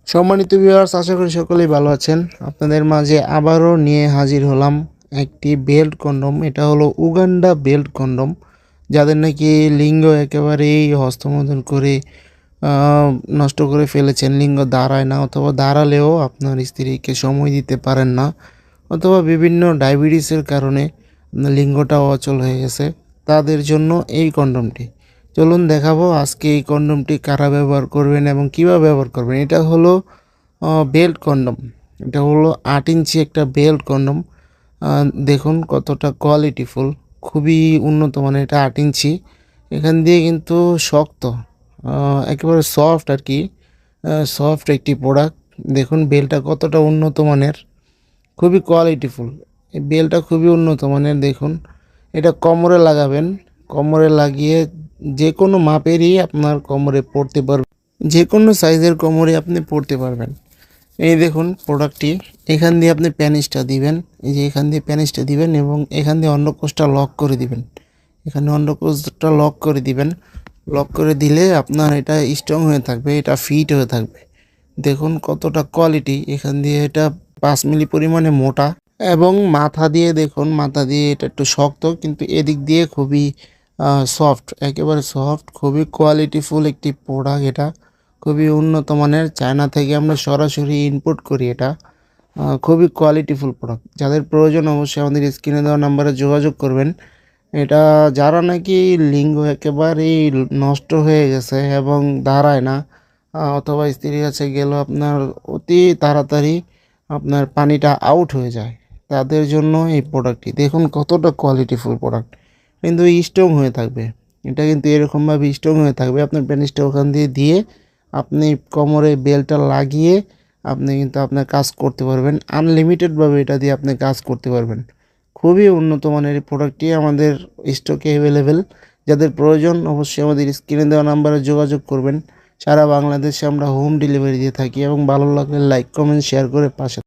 সম্মানিত ভিউয়ার্স, আশা করি সকলেই ভালো আছেন। আপনাদের মাঝে আবারও নিয়ে হাজির হলাম একটি বেল্ট কন্ডম। এটা হলো উগান্ডা বেল্ট কন্ডম। যাদের নাকি লিঙ্গ একেবারেই হস্তমৈথুন করে আ নষ্ট করে ফেলেছেন, লিঙ্গ দাঁড়ায় না অথবা দাঁড়ালেও আপনার স্ত্রীকে সময় দিতে পারেন না অথবা বিভিন্ন ডায়াবেটিসের কারণে আপনার লিঙ্গটা অচল হয়ে গেছে, তাদের জন্য এই কন্ডমটি। চলুন দেখাবো আজকে এই কন্ডমটি কারা ব্যবহার করবেন এবং কিভাবে ব্যবহার করবেন। এটা হলো বেল্ট কন্ডম। এটা হলো ৮ ইঞ্চি একটা বেল্ট কন্ডম। আ দেখুন কতটা কোয়ালিটিফুল, খুবই উন্নত মানের। এটা ৮ ইঞ্চি। এখান দিয়ে কিন্তু শক্ত, আ একেবারে সফট আরকি। সফট একটি প্রোডাক্ট। দেখুন বেলটা কতটা উন্নত মানের, খুবই কোয়ালিটিফুল। এই বেলটা খুবই উন্নত মানের দেখুন। এটা কোমরে লাগাবেন। কোমরে লাগিয়ে যেকোনো মাপেরই আপনার কোমরে পড়তে পারবেন। যেকোনো সাইজের কোমরে আপনি পড়তে পারবেন। এই দেখুন প্রোডাক্টটি। এখান দিয়ে আপনি প্যানিসটা দিবেন। এই যে এখান দিয়ে প্যানিসটা দিবেন এবং এখান দিয়ে অন্ডকোষটা লক করে দিবেন। এখানে অন্ডকোষটা লক করে দিবেন। লক করে দিলে আপনার এটা স্ট্রং হয়ে থাকবে, এটা ফিট হয়ে থাকবে। দেখুন কতটা কোয়ালিটি। এখান দিয়ে এটা ৫ মিলি পরিমাণে মোটা এবং মাথা দিয়ে দেখুন, মাথা দিয়ে এটা একটু শক্ত কিন্তু এদিক দিয়ে খুবই সফট, একেবারে সফট। খুবই কোয়ালিটিফুল একটি প্রোডাক্ট এটা। খুবই উন্নত মানের। চায়না থেকে আমরা সরাসরি ইম্পোর্ট করি এটা। খুবই কোয়ালিটিফুল প্রোডাক্ট। যাদের প্রয়োজন অবশ্যই আমাদের স্ক্রিনে দেওয়া নাম্বারে যোগাযোগ করবেন। এটা যারা নাকি লিঙ্গ একেবারেই নষ্ট হয়ে গেছে এবং দাঁড়ায় না, অথবা স্ত্রীর কাছে গেলেও আপনার অতি তাড়াতাড়ি আপনার পানিটা আউট হয়ে যায়, তাদের জন্য এই প্রোডাক্টটি। দেখুন কতটা কোয়ালিটিফুল প্রোডাক্ট। কিন্তু স্ট্রং হয়ে থাকবে। এটা কিন্তু এরকমভাবে স্ট্রং হয়ে থাকবে। আপনার প্যানিসটা ওখান দিয়ে আপনি কোমরে বেল্টটা লাগিয়ে আপনি কিন্তু আপনার কাজ করতে পারবেন। আনলিমিটেডভাবে এটা দিয়ে আপনি কাজ করতে পারবেন। খুবই উন্নত মানের এই প্রোডাক্টটি আমাদের স্টকে অ্যাভেলেবেল। যাদের প্রয়োজন অবশ্যই আমাদের স্ক্রিনে দেওয়া নাম্বারে যোগাযোগ করবেন। সারা বাংলাদেশে আমরা হোম ডেলিভারি দিয়ে থাকি এবং ভালো লাগলে লাইক, কমেন্ট, শেয়ার করে পাশে